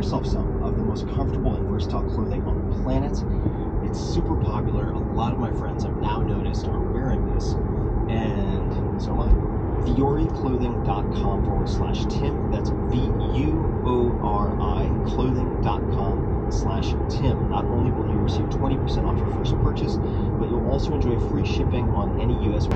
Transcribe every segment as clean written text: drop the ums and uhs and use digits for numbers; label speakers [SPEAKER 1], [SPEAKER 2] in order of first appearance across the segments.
[SPEAKER 1] yourself some of the most comfortable and versatile clothing on the planet. It's super popular. A lot of my friends I've now noticed are wearing this, and so am I. VioriClothing.com/Tim. That's VUORI clothing.com/Tim. Not only will you receive 20% off your first purchase, but you'll also enjoy free shipping on any US.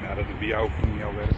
[SPEAKER 2] Ja, dat is bij jou of niet jouw werk.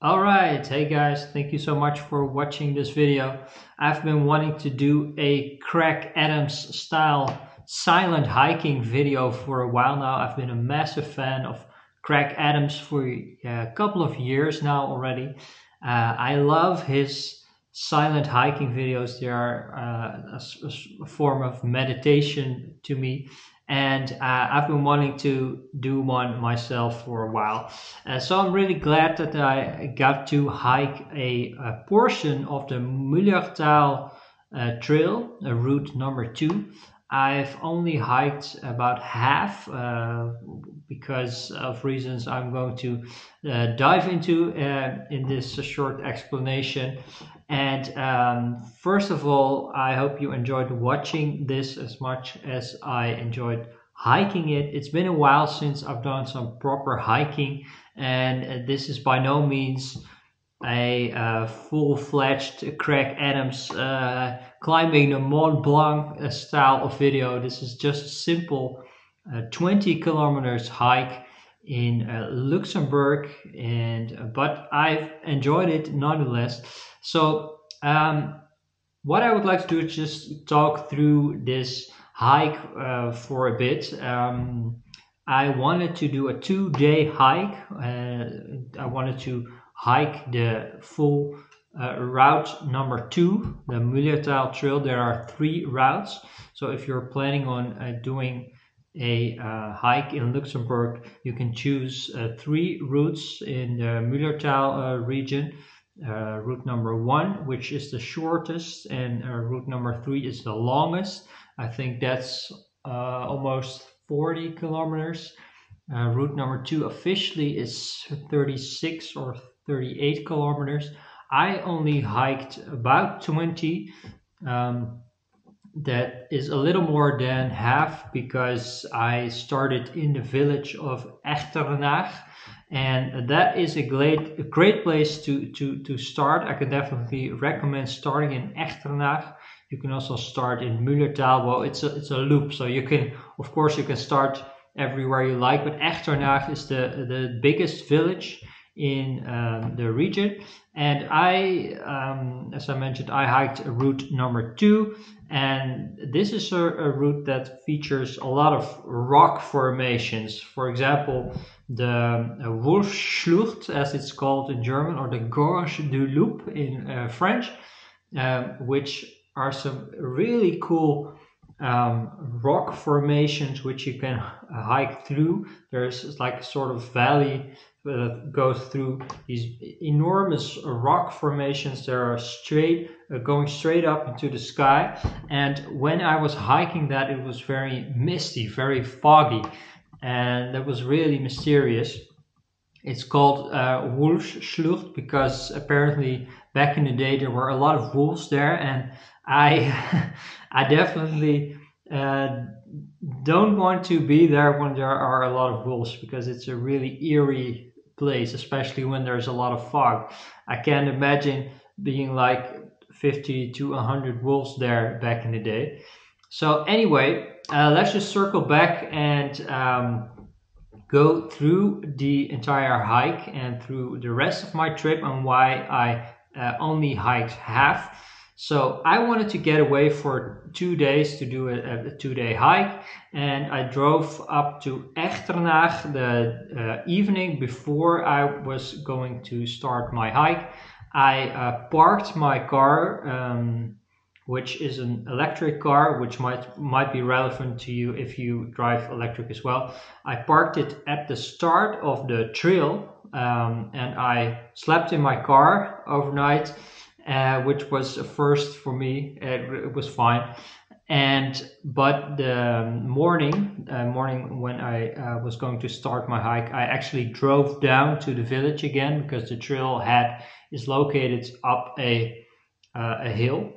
[SPEAKER 3] Alright, hey guys, thank you so much for watching this video. I've been wanting to do a Craig Adams style silent hiking video for a while now. I've been a massive fan of Craig Adams for a couple of years now already. I love his silent hiking videos. They are a form of meditation to me. And I've been wanting to do one myself for a while. So I'm really glad that I got to hike a portion of the Mullerthal Trail, route number 2. I've only hiked about half because of reasons I'm going to dive into in this short explanation. And first of all, I hope you enjoyed watching this as much as I enjoyed hiking it. It's been a while since I've done some proper hiking, and this is by no means a full-fledged Craig Adams climbing the Mont Blanc style of video. This is just a simple 20 kilometers hike in Luxemburg, but I've enjoyed it nonetheless. So what I would like to do is just talk through this hike for a bit. I wanted to do a 2-day hike. I wanted to hike the full route number 2, the Mullerthal Trail. There are 3 routes. So if you're planning on doing a hike in Luxembourg, you can choose 3 routes in the Mullerthal region. Route number 1, which is the shortest, and route number 3 is the longest. I think that's almost 40 kilometers. Route number 2 officially is 36 or 38 kilometers. I only hiked about 20. That is a little more than half because I started in the village of Echternach, and that is a great place to start. I can definitely recommend starting in Echternach. You can also start in Mullerthal. Well, it's a loop, so you can, of course, you can start everywhere you like, but Echternach is the biggest village in the region. And I, as I mentioned, I hiked route number 2, and this is a route that features a lot of rock formations. For example, the Wolfsschlucht, as it's called in German, or the Gorge du Loup in French, which are some really cool rock formations which you can hike through. There's like a sort of valley that goes through these enormous rock formations that are going straight up into the sky. And when I was hiking that, it was very misty, very foggy, and that was really mysterious. It's called Wolfsschlucht because apparently back in the day there were a lot of wolves there, and I definitely don't want to be there when there are a lot of wolves, because it's a really eerie place, especially when there's a lot of fog. I can't imagine being like 50 to 100 wolves there back in the day. So anyway, let's just circle back and go through the entire hike and through the rest of my trip and why I only hiked half. So I wanted to get away for 2 days to do a 2-day hike, and I drove up to Echternach the evening before I was going to start my hike. I parked my car, which is an electric car, which might be relevant to you if you drive electric as well. I parked it at the start of the trail, and I slept in my car overnight. Which was a first for me. It was fine. But the morning when I was going to start my hike, I actually drove down to the village again, because the trail is located up a hill.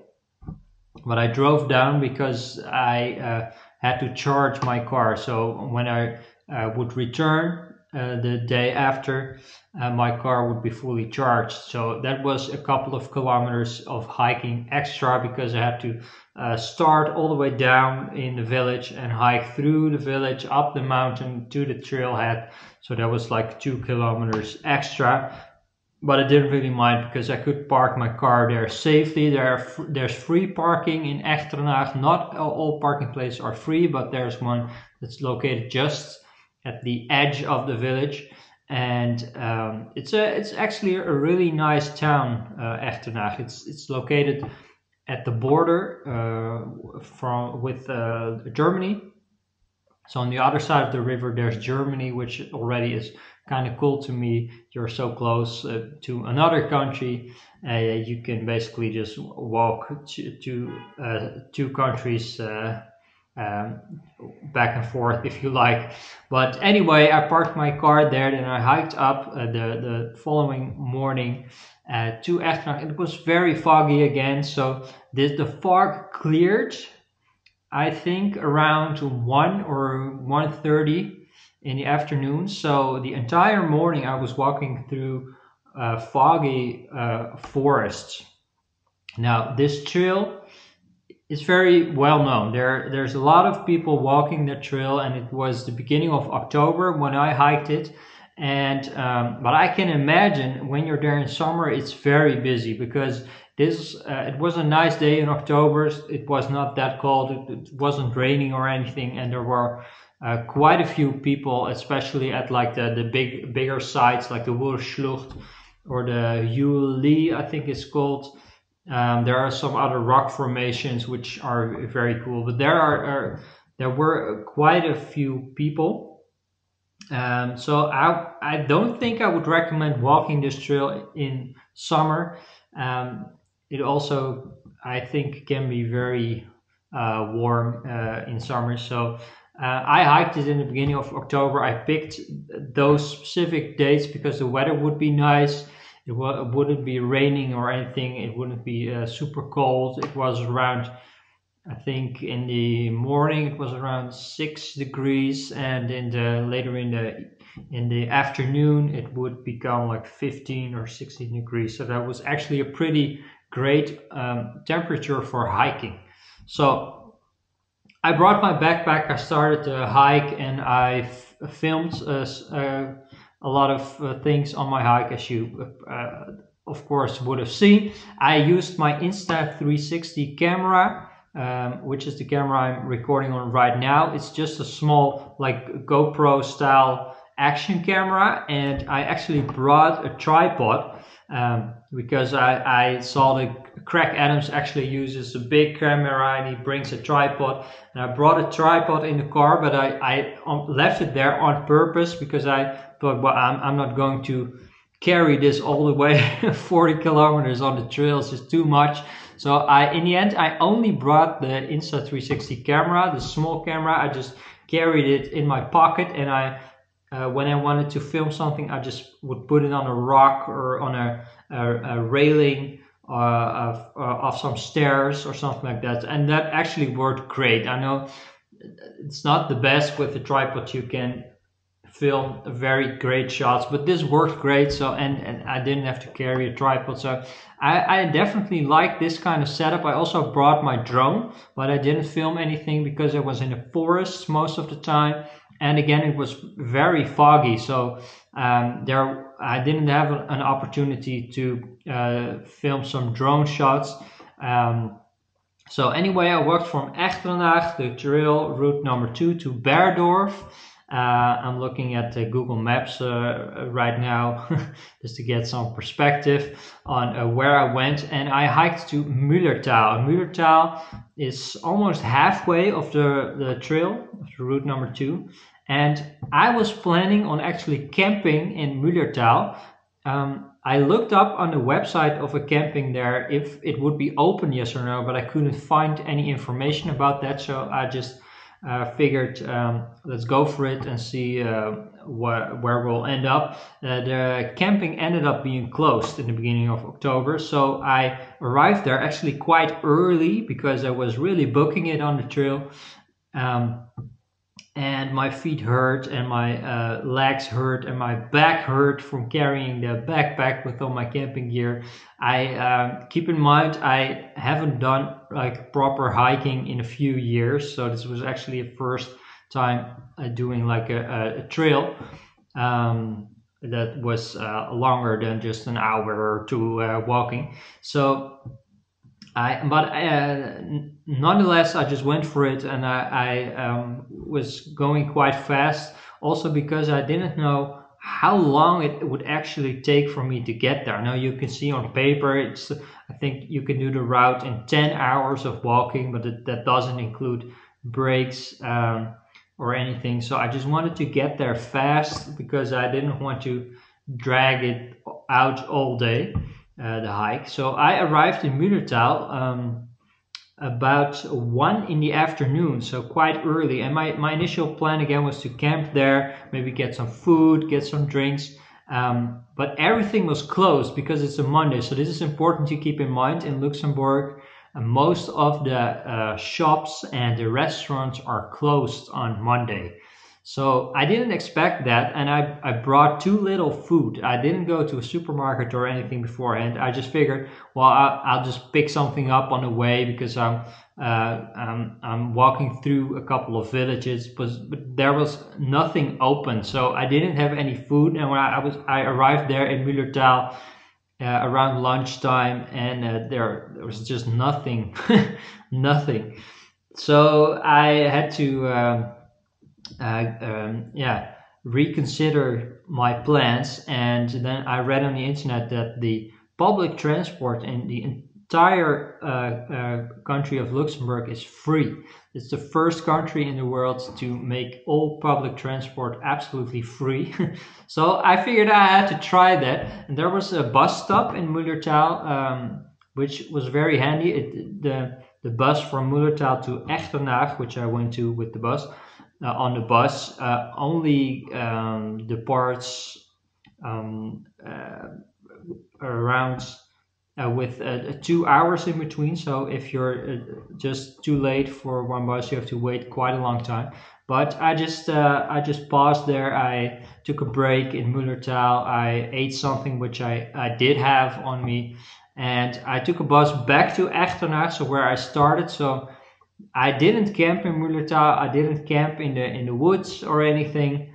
[SPEAKER 3] But I drove down because I had to charge my car. So when I would return the day after, my car would be fully charged. So that was a couple of kilometers of hiking extra, because I had to start all the way down in the village and hike through the village, up the mountain to the trailhead. So that was like 2 kilometers extra. But I didn't really mind, because I could park my car there safely. There's free parking in Echternach. Not all parking places are free, but there's one that's located just at the edge of the village, and it's actually a really nice town, Echternach. It's located at the border with Germany. So on the other side of the river there's Germany, which already is kind of cool to me. You're so close to another country. You can basically just walk to 2 countries back and forth if you like. But anyway, I parked my car there, then I hiked up the following morning to Echternach. It was very foggy again, so the fog cleared, I think, around 1 or 1:30 in the afternoon. So the entire morning I was walking through foggy forests. Now this trail is very well known. There's a lot of people walking the trail, and it was the beginning of October when I hiked it. And but I can imagine when you're there in summer, it's very busy, because it was a nice day in October. It was not that cold. It wasn't raining or anything, and there were quite a few people, especially at like the bigger sites like the Wolfsschlucht or the Yuli, I think it's called. There are some other rock formations which are very cool, but there were quite a few people. So I don't think I would recommend walking this trail in summer. It also, I think, can be very warm in summer. So I hiked it in the beginning of October. I picked those specific dates because the weather would be nice. It wouldn't be raining or anything. It wouldn't be super cold. It was around, I think in the morning it was around 6 degrees, and later in the afternoon it would become like 15 or 16 degrees. So that was actually a pretty great temperature for hiking. So I brought my backpack, I started to hike, and I filmed a lot of things on my hike, as you of course would have seen. I used my Insta360 camera, which is the camera I'm recording on right now. It's just a small like GoPro style action camera, and I actually brought a tripod because I saw that Craig Adams actually uses a big camera and he brings a tripod, and I brought a tripod in the car, but I left it there on purpose because I thought, well, I'm not going to carry this all the way 40 kilometers on the trail. It's just too much. So in the end, I only brought the Insta360 camera, the small camera. I just carried it in my pocket, and when I wanted to film something, I just would put it on a rock or on a railing of some stairs or something like that. And that actually worked great. I know it's not the best with the tripod. You can film very great shots, but this worked great. So and I didn't have to carry a tripod. So I definitely like this kind of setup. I also brought my drone, but I didn't film anything because I was in the forest most of the time. And again, it was very foggy, so I didn't have an opportunity to film some drone shots. So anyway, I walked from Echternach, the trail route number 2, to Berdorf. I'm looking at Google Maps right now just to get some perspective on where I went, and I hiked to Mullerthal. Mullerthal is almost halfway of the trail, route number 2, and I was planning on actually camping in Mullerthal. I looked up on the website of a camping there if it would be open, yes or no, but I couldn't find any information about that, so I just figured let's go for it and see where we'll end up. The camping ended up being closed in the beginning of October, so I arrived there actually quite early because I was really booking it on the trail. And my feet hurt, and my legs hurt, and my back hurt from carrying the backpack with all my camping gear. I keep in mind I haven't done like proper hiking in a few years, so this was actually a first time doing like a trail that was longer than just an hour or two walking. So nonetheless, I just went for it, and I was going quite fast, also because I didn't know how long it would actually take for me to get there. Now you can see on paper, I think you can do the route in 10 hours of walking, but that doesn't include breaks or anything. So I just wanted to get there fast because I didn't want to drag it out all day. The hike. So I arrived in Mullerthal about 1 in the afternoon, so quite early. And my initial plan again was to camp there, maybe get some food, get some drinks. But everything was closed because it's a Monday. So this is important to keep in mind. In Luxembourg, most of the shops and the restaurants are closed on Monday. So I didn't expect that, and I brought too little food. I didn't go to a supermarket or anything beforehand. I just figured, well, I'll just pick something up on the way because I'm walking through a couple of villages, but there was nothing open, so I didn't have any food. And when I arrived there in Mullerthal around lunchtime, and there was just nothing, nothing. So I had to reconsider my plans, and then I read on the internet that the public transport in the entire country of Luxembourg is free. It's the first country in the world to make all public transport absolutely free. So I figured I had to try that. And there was a bus stop in Mullerthal, which was very handy. The bus from Mullerthal to Echternach, which I went to with the bus, on the bus, only departs around with 2 hours in between. So if you're just too late for one bus, you have to wait quite a long time. But I just paused there. I took a break in Mullerthal. I ate something which I did have on me, and I took a bus back to Echternach, so where I started. So I didn't camp in Mullerthal. I didn't camp in the woods or anything,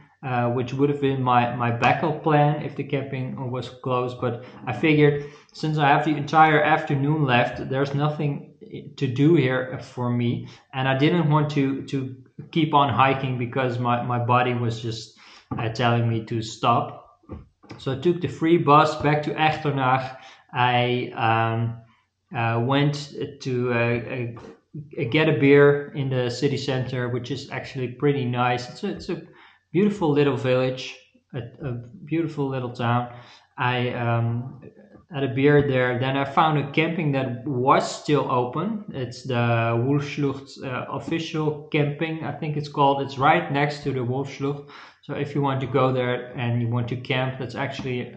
[SPEAKER 3] which would have been my backup plan if the camping was closed. But I figured, since I have the entire afternoon left, there's nothing to do here for me, and I didn't want to keep on hiking because my body was just telling me to stop. So I took the free bus back to Echternach. I went to get a beer in the city center, which is actually pretty nice. It's a beautiful little village, a beautiful little town. I had a beer there. Then I found a camping that was still open. It's the Wolfslucht official camping, I think it's called. It's right next to the Wolfslucht. So if you want to go there and you want to camp, that's actually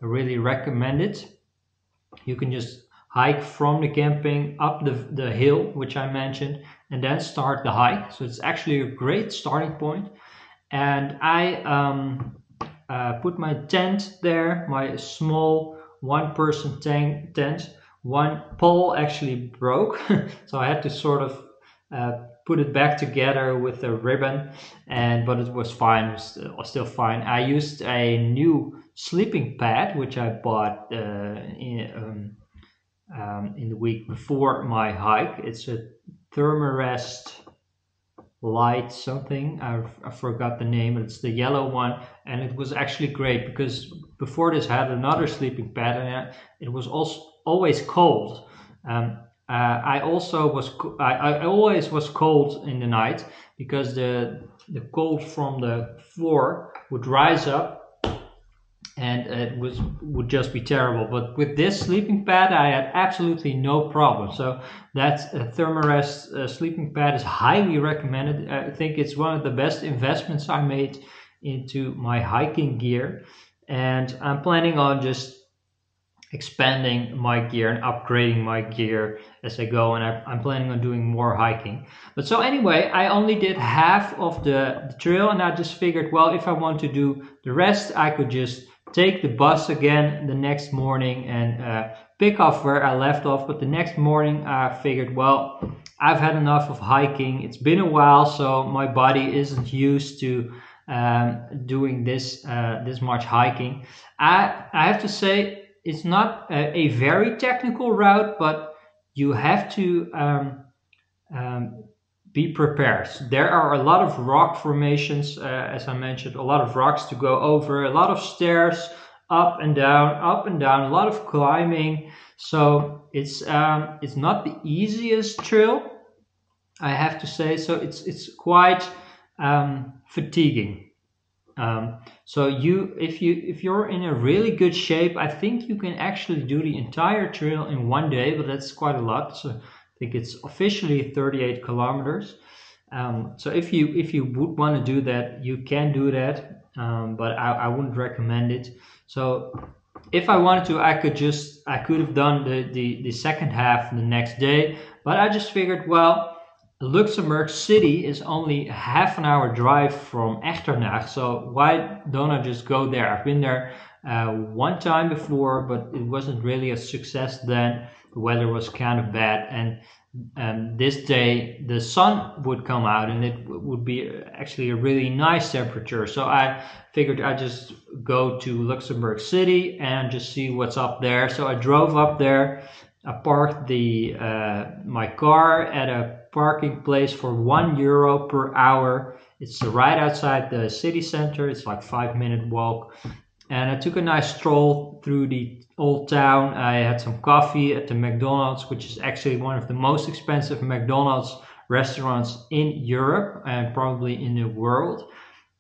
[SPEAKER 3] really recommended. You can just hike from the camping up the hill, which I mentioned, and then start the hike. So it's actually a great starting point. And I put my tent there, my small one-person tent. One pole actually broke, so I had to sort of put it back together with a ribbon, but it was fine. It was still fine. I used a new sleeping pad, which I bought in the week before my hike. It's a Thermarest light something. I forgot the name. It's the yellow one, and it was actually great because before this I had another sleeping pad, and it was also always cold. I always was cold in the night because the cold from the floor would rise up, and it would just be terrible. But with this sleeping pad, I had absolutely no problem. So that Thermarest sleeping pad is highly recommended. I think it's one of the best investments I made into my hiking gear, and I'm planning on just expanding my gear and upgrading my gear as I go, and I'm planning on doing more hiking. But so anyway, I only did half of the trail, and I just figured, well, if I want to do the rest, I could just take the bus again the next morning and pick off where I left off. But the next morning I figured, well, I've had enough of hiking. It's been a while, so my body isn't used to doing this much hiking. I have to say, it's not a very technical route, but you have to be prepared. There are a lot of rock formations, as I mentioned, a lot of rocks to go over, a lot of stairs, up and down, a lot of climbing. So it's not the easiest trail, I have to say. So it's quite fatiguing. So if you're in a really good shape, I think you can actually do the entire trail in one day, but that's quite a lot. So I think it's officially 38 kilometers. So if you would want to do that, you can do that, but I wouldn't recommend it. So if I wanted to, I could have done the second half the next day, but I just figured, well, Luxembourg City is only half an hour drive from Echternach, so why don't I just go there? I've been there one time before, but it wasn't really a success then. The weather was kind of bad, and this day the sun would come out and it would be actually a really nice temperature. So I figured I'd just go to Luxembourg City and just see what's up there. So I drove up there. I parked my car at a parking place for €1 per hour It's right outside the city center. It's like 5-minute walk. And I took a nice stroll through the old town. I had some coffee at the McDonald's, which is actually one of the most expensive McDonald's restaurants in Europe and probably in the world.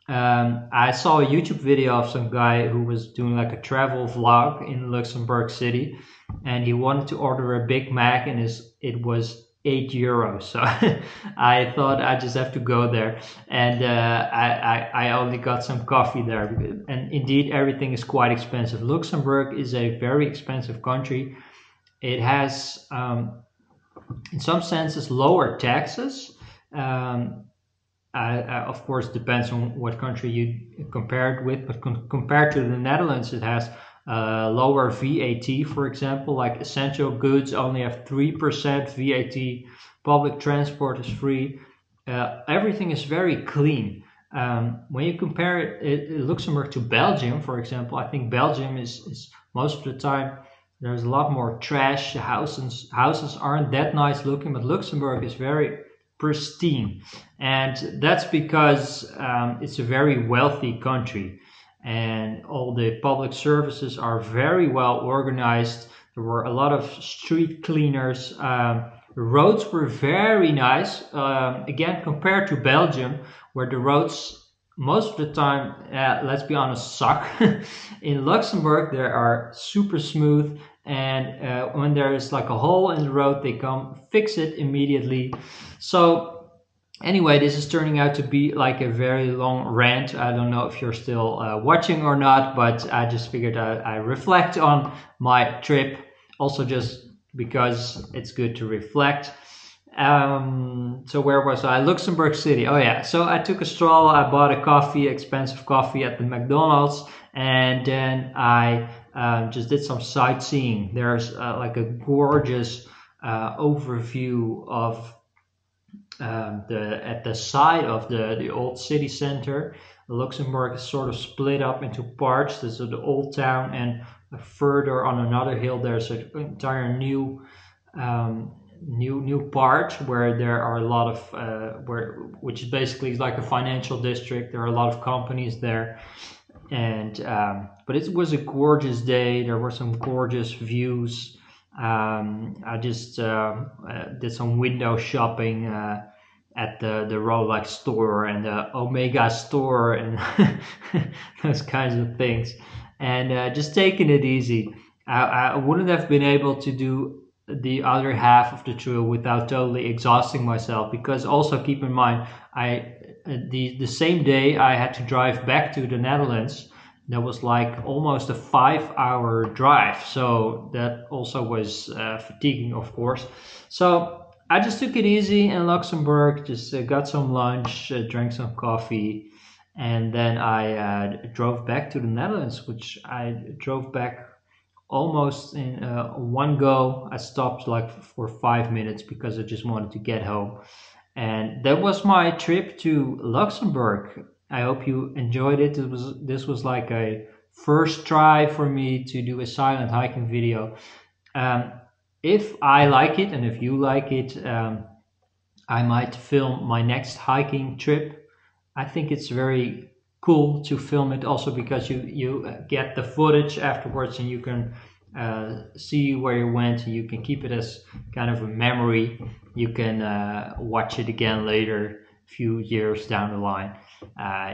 [SPEAKER 3] I saw a YouTube video of some guy who was doing like a travel vlog in Luxembourg City, and he wanted to order a Big Mac, and it was €8. So I thought I just have to go there, and I only got some coffee there. And indeed, everything is quite expensive. Luxembourg is a very expensive country. It has, in some senses, lower taxes. Of course, depends on what country you compare it with, but compared to the Netherlands, it has lower VAT, for example, like essential goods only have 3% VAT, public transport is free, everything is very clean. When you compare Luxembourg to Belgium, for example, I think Belgium is most of the time, there's a lot more trash, houses aren't that nice looking, but Luxembourg is very pristine, and that's because it's a very wealthy country, and all the public services are very well organized. There were a lot of street cleaners. The roads were very nice, again compared to Belgium, where the roads most of the time, let's be honest, suck. In Luxembourg they are super smooth, and when there is like a hole in the road, they come fix it immediately. So anyway, this is turning out to be like a very long rant. I don't know if you're still watching or not, but I just figured I reflect on my trip, also just because it's good to reflect. So where was I? Luxembourg City. Oh yeah, so I took a stroll. I bought a coffee, expensive coffee at the McDonald's, and then I just did some sightseeing. There's like a gorgeous overview of at the side of the old city center. Luxembourg is sort of split up into parts. There's the old town, and further on another hill there's an entire new part where there are a lot of which is basically like a financial district. There are a lot of companies there, and but it was a gorgeous day. There were some gorgeous views. I just did some window shopping at the Rolex store and the Omega store and those kinds of things, and just taking it easy. I wouldn't have been able to do the other half of the trail without totally exhausting myself, because also keep in mind, the same day I had to drive back to the Netherlands. That was like almost a 5-hour drive, so that also was fatiguing, of course. So I just took it easy in Luxembourg, just got some lunch, drank some coffee, and then I drove back to the Netherlands, which I drove back almost in one go. I stopped like for 5 minutes because I just wanted to get home. And that was my trip to Luxembourg. I hope you enjoyed it. This was like a first try for me to do a silent hiking video. If I like it and if you like it, I might film my next hiking trip. I think it's very cool to film it also because you get the footage afterwards, and you can see where you went, and you can keep it as kind of a memory. You can watch it again later, a few years down the line,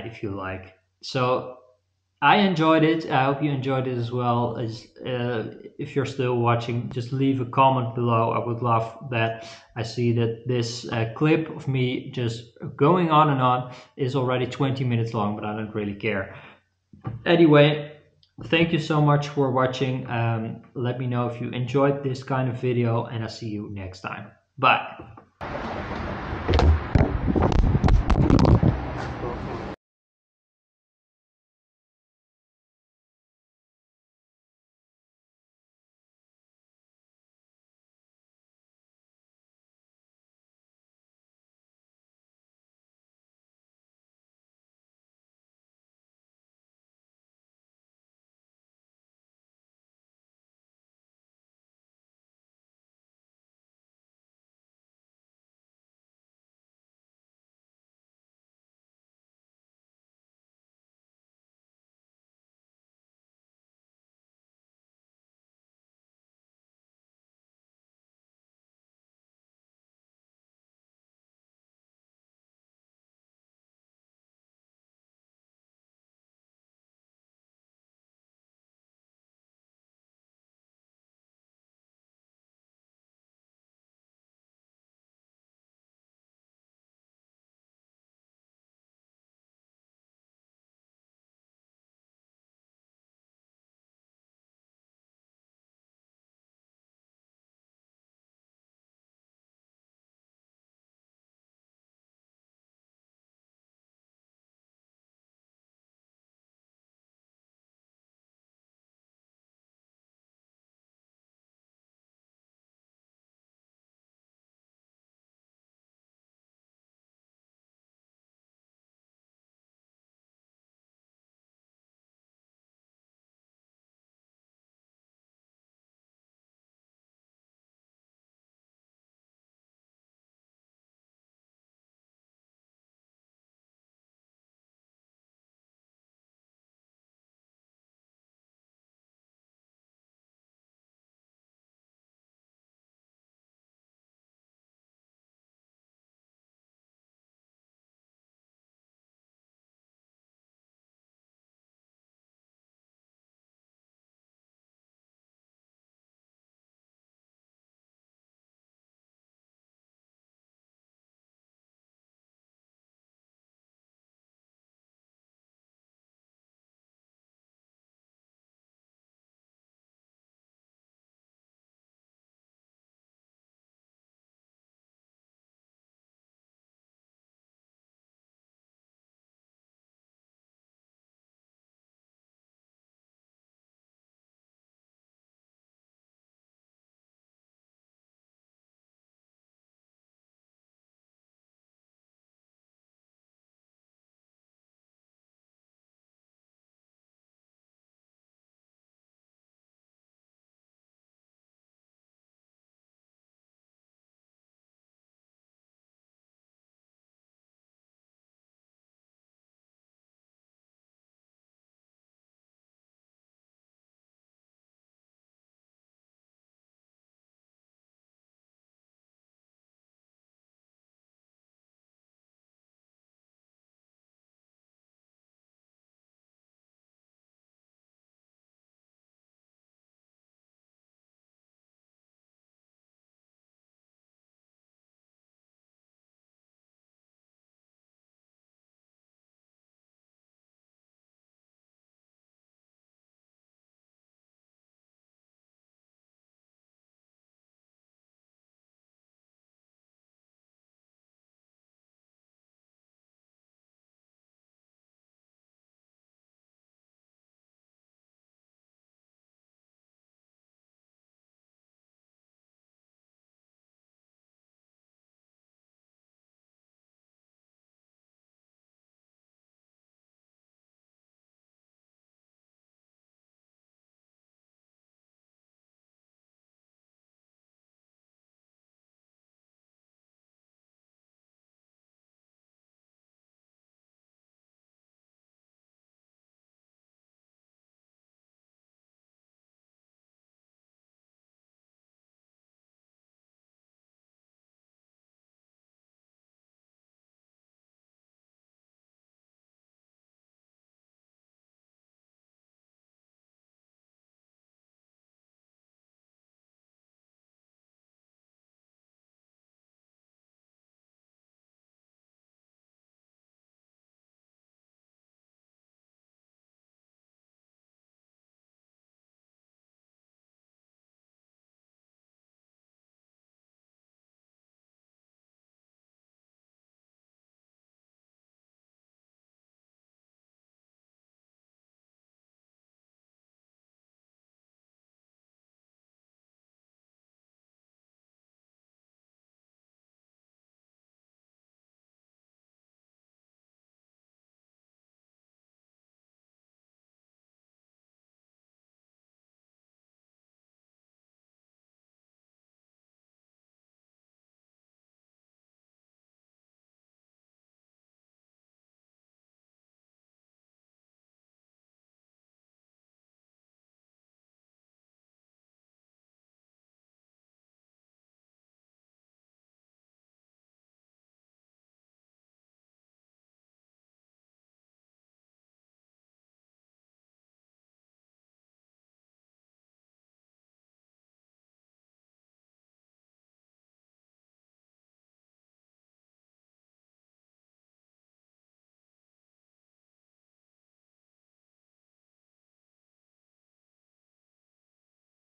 [SPEAKER 3] if you like. So I enjoyed it. I hope you enjoyed it as well. If you're still watching, just leave a comment below. I would love that. I see that this clip of me just going on and on is already 20 minutes long, but I don't really care. Anyway, thank you so much for watching. Let me know if you enjoyed this kind of video, and I'll see you next time. Bye.